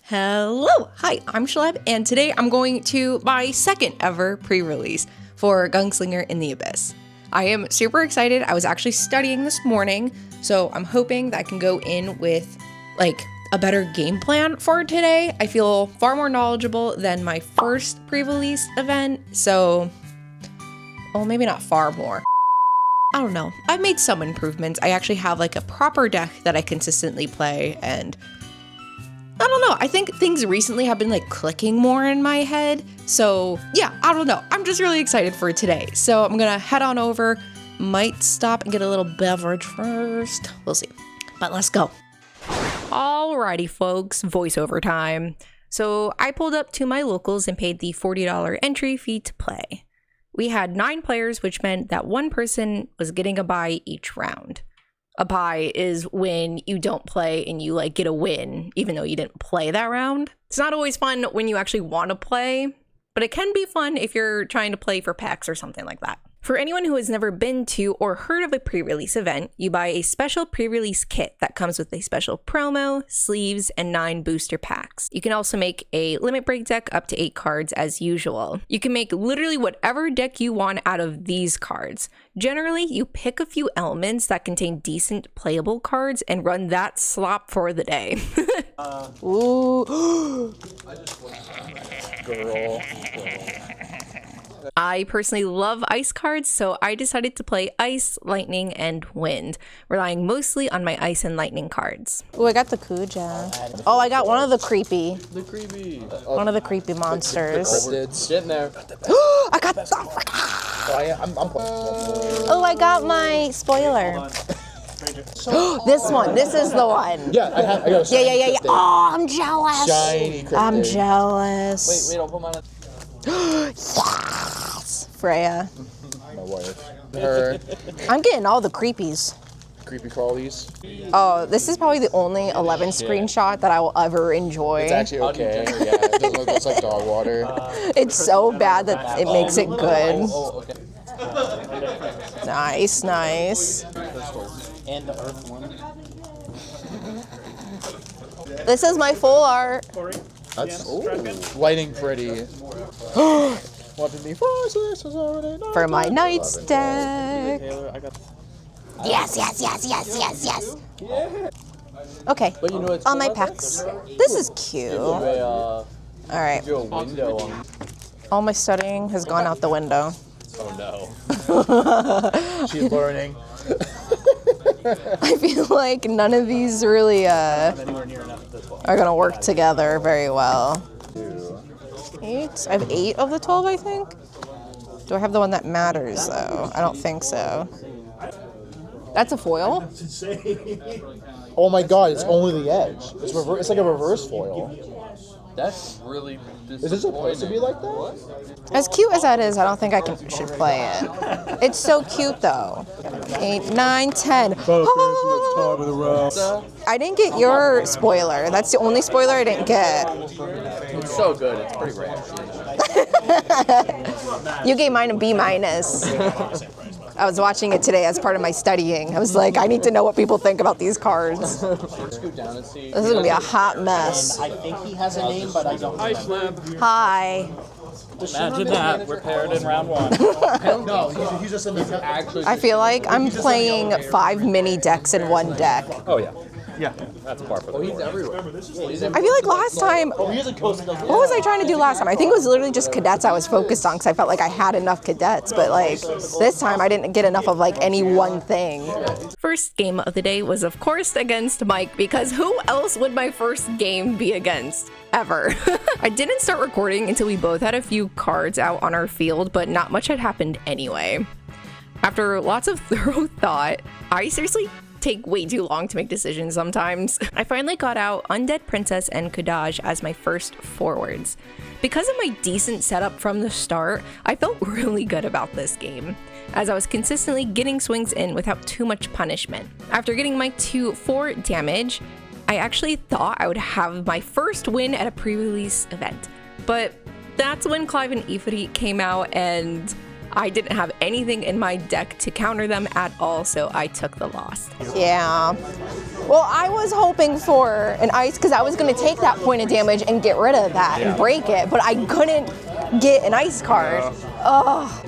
Hello! Hi, I'm Shleb, and today I'm going to my second ever pre-release for Gunslinger in the Abyss. I am super excited. I was actually studying this morning, so I'm hoping that I can go in with like a better game plan for today. I feel far more knowledgeable than my first pre-release event, so well, maybe not far more. I don't know. I've made some improvements. I actually have like a proper deck that I consistently play, and I don't know. I think things recently have been like clicking more in my head. So yeah, I don't know. I'm just really excited for today. So I'm gonna head on over. Might stop and get a little beverage first. We'll see. But let's go. Alrighty, folks. Voiceover time. So I pulled up to my locals and paid the $40 entry fee to play. We had 9 players, which meant that one person was getting a bye each round. A bye is when you don't play and you like get a win, even though you didn't play that round. It's not always fun when you actually want to play, but it can be fun if you're trying to play for packs or something like that. For anyone who has never been to or heard of a pre-release event, you buy a special pre-release kit that comes with a special promo, sleeves, and 9 booster packs. You can also make a limit break deck up to 8 cards as usual. You can make literally whatever deck you want out of these cards. Generally, you pick a few elements that contain decent playable cards and run that slop for the day. Ooh. Girl. I personally love ice cards, so I decided to play Ice, Lightning, and Wind, relying mostly on my Ice and Lightning cards. Oh, I got the Kuja. Oh, I got one of the creepy. One of the creepy monsters. Get in there. I got the... Oh, I got my spoiler. This one. This is the one. Yeah, I got a Yeah. Oh, I'm jealous. Shiny cryptid. I'm jealous. Wait, don't put mine on. Yes! Freya. My wife. Her. I'm getting all the creepies. Creepy crawlies. Oh, this is probably the only 11 screenshot that I will ever enjoy. It's actually okay. Yeah, it doesn't look, it's like dog water. It's so bad that it makes it good. Okay. Nice. And the earth one. This is my full art. That's lighting pretty. For my Knight's deck. Yes. Okay, But you know what's all my cool? packs. This is cute. All right, Do a window on. all my studying has gone out the window. Oh no. She's learning. I feel like none of these really are gonna work together very well. 8? I have 8 of the 12, I think. Do I have the one that matters though? I don't think so. That's a foil? Oh my god, it's only the edge. It's like a reverse foil. That's really Is this supposed to be like that? As cute as that is, I don't think I should play it. It's so cute though. 8, 9, 10. Oh! I didn't get your spoiler. That's the only spoiler I didn't get. It's so good. It's pretty rare. You gave mine a B-. I was watching it today as part of my studying. I was like, I need to know what people think about these cards. Scoot down and see. This is gonna be a hot mess. I think he has a name, but I don't remember. Hi. Imagine that. We're paired in round 1. No, he's just in the actually. I feel like I'm playing 5 mini decks in one deck. Oh, yeah. Yeah, that's par for the He's everywhere. I feel like last time, what was I trying to do last time? I think it was literally just cadets I was focused on because I felt like I had enough cadets, but like this time I didn't get enough of like any one thing. First game of the day was of course against Mike, because who else would my first game be against? Ever. I didn't start recording until we both had a few cards out on our field, but not much had happened anyway. After lots of thorough thought, I seriously take way too long to make decisions sometimes. I finally got out Undead Princess and Kadaj as my first forwards. Because of my decent setup from the start, I felt really good about this game, as I was consistently getting swings in without too much punishment. After getting Mike to 4 damage, I actually thought I would have my first win at a pre-release event. But that's when Clive and Ifrit came out, and I didn't have anything in my deck to counter them at all, so I took the loss. Yeah. Well, I was hoping for an ice because I was going to take that point of damage and get rid of that and break it, but I couldn't get an ice card. Oh,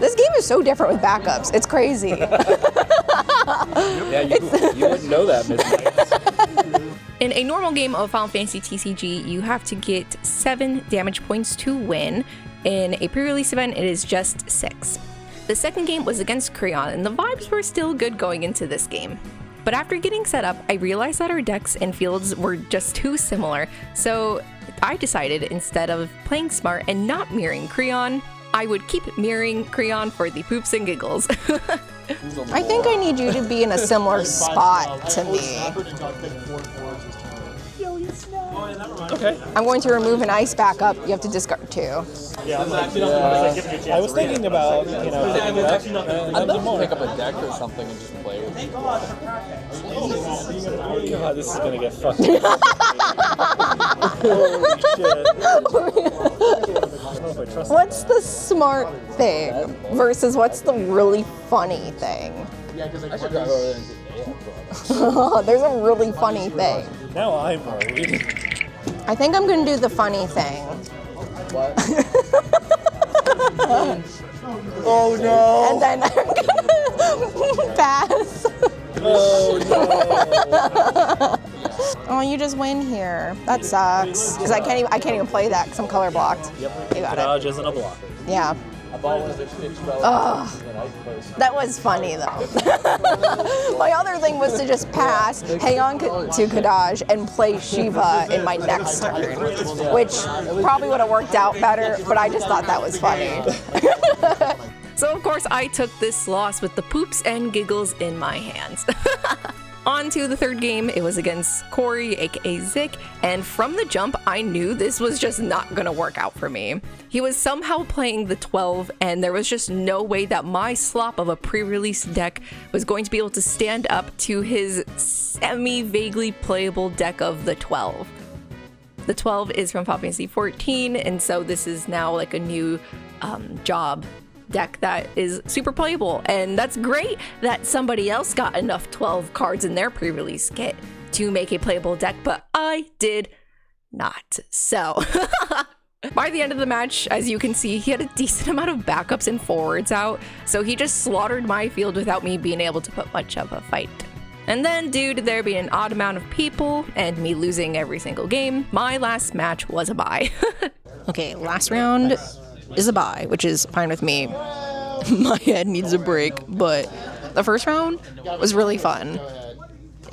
this game is so different with backups. It's crazy. Yeah, you wouldn't know that, Midnight. In a normal game of Final Fantasy TCG, you have to get 7 damage points to win. In a pre-release event, it is just 6. The second game was against Creon, and the vibes were still good going into this game. But after getting set up, I realized that our decks and fields were just too similar, so I decided instead of playing smart and not mirroring Creon, I would keep mirroring Creon for the poops and giggles. I think I need you to be in a similar spot to me. Okay. I'm going to remove an ice backup. You have to discard 2. I was thinking about, I'd love to pick up a deck or something and just play with it. God, this is gonna get fucked. What's the smart thing versus what's the really funny thing? I should drive over there and do There's a really funny thing. now I'm worried. I think I'm going to do the funny thing. What? Oh no! And then I'm going to pass. Oh no! Oh, you just win here. That sucks. Because I can't even play that because I'm color blocked. Yep. You got it. Dodge isn't a blocker. Yeah. I bought one of the fixed That was funny though. My other thing was to just pass, hang on to Kadaj, and play Shiva in my next turn, which probably would have worked out better, but I just thought that was funny. So of course I took this loss with the poops and giggles in my hands. On to the third game. It was against Corey, aka Zik, and from the jump I knew this was just not gonna work out for me. He was somehow playing the 12, and there was just no way that my slop of a pre-release deck was going to be able to stand up to his semi-vaguely playable deck of the 12. The 12 is from Final Fantasy 14, and so this is now like a new job deck that is super playable, and that's great that somebody else got enough 12 cards in their pre-release kit to make a playable deck, but I did not. So by the end of the match, as you can see, he had a decent amount of backups and forwards out, so he just slaughtered my field without me being able to put much of a fight. And then, due to there being an odd amount of people and me losing every single game, my last match was a bye. Okay, last round is a bye, which is fine with me. My head needs a break, but the first round was really fun.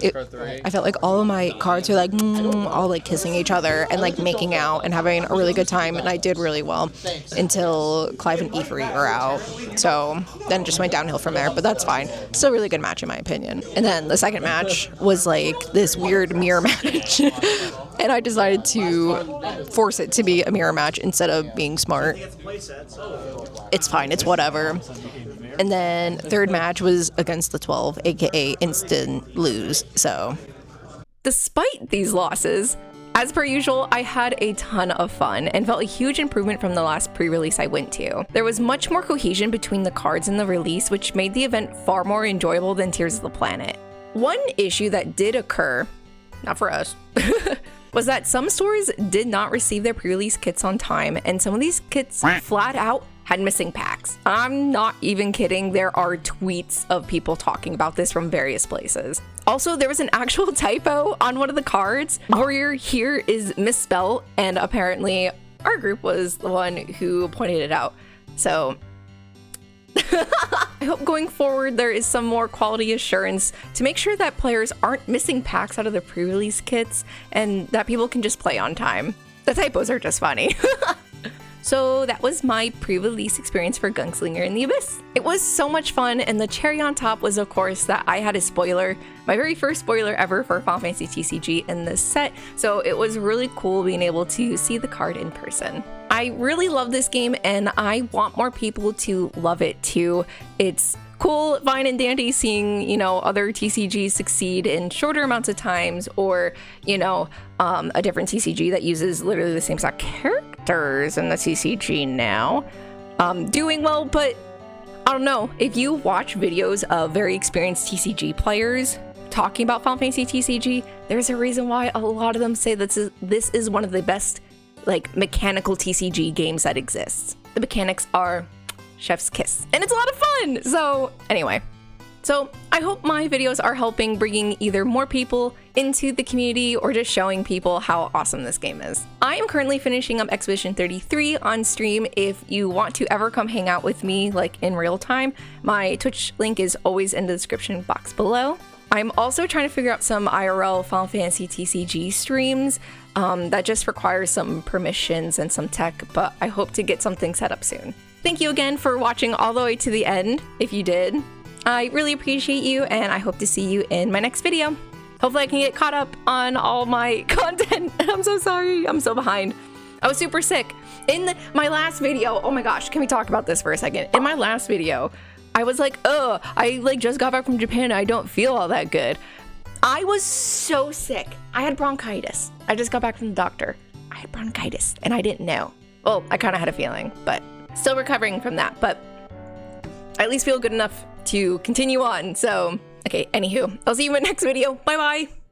I felt like all of my cards were like all like kissing each other and like making out and having a really good time, and I did really well until Clive and Ephraim were out. So then it just went downhill from there, but that's fine. Still a really good match in my opinion. And then the second match was like this weird mirror match. And I decided to force it to be a mirror match instead of being smart. It's fine, it's whatever. And then third match was against the 12, aka instant lose, so. Despite these losses, as per usual, I had a ton of fun and felt a huge improvement from the last pre-release I went to. There was much more cohesion between the cards in the release, which made the event far more enjoyable than Tears of the Planet. One issue that did occur, not for us, was that some stores did not receive their pre-release kits on time, and some of these kits flat out had missing packs. I'm not even kidding, there are tweets of people talking about this from various places. Also, there was an actual typo on one of the cards. Warrior here is misspelled, and apparently our group was the one who pointed it out. So I hope going forward there is some more quality assurance to make sure that players aren't missing packs out of their pre-release kits and that people can just play on time. The typos are just funny. So that was my pre-release experience for Gunslinger in the Abyss. It was so much fun, and the cherry on top was of course that I had a spoiler, my very first spoiler ever for Final Fantasy TCG in this set, so it was really cool being able to see the card in person. I really love this game and I want more people to love it too. It's cool, fine and dandy seeing, you know, other TCGs succeed in shorter amounts of times, or, you know, a different TCG that uses literally the same exact characters in the TCG now. doing well, but I don't know. If you watch videos of very experienced TCG players talking about Final Fantasy TCG, there's a reason why a lot of them say this is one of the best like mechanical TCG games that exists. The mechanics are chef's kiss, and it's a lot of fun. So anyway, so I hope my videos are helping bringing either more people into the community or just showing people how awesome this game is. I am currently finishing up Expedition 33 on stream. If you want to ever come hang out with me like in real time, my Twitch link is always in the description box below. I'm also trying to figure out some IRL Final Fantasy TCG streams that just requires some permissions and some tech, but I hope to get something set up soon. Thank you again for watching all the way to the end, if you did. I really appreciate you, and I hope to see you in my next video. Hopefully I can get caught up on all my content. I'm so sorry, I'm so behind. I was super sick. In my last video, oh my gosh, can we talk about this for a second? In my last video, I was like, oh, I like just got back from Japan, I don't feel all that good. I was so sick. I had bronchitis. I just got back from the doctor. I had bronchitis, and I didn't know. Well, I kind of had a feeling, but still recovering from that, but I at least feel good enough to continue on. So, okay, anywho, I'll see you in my next video. Bye-bye.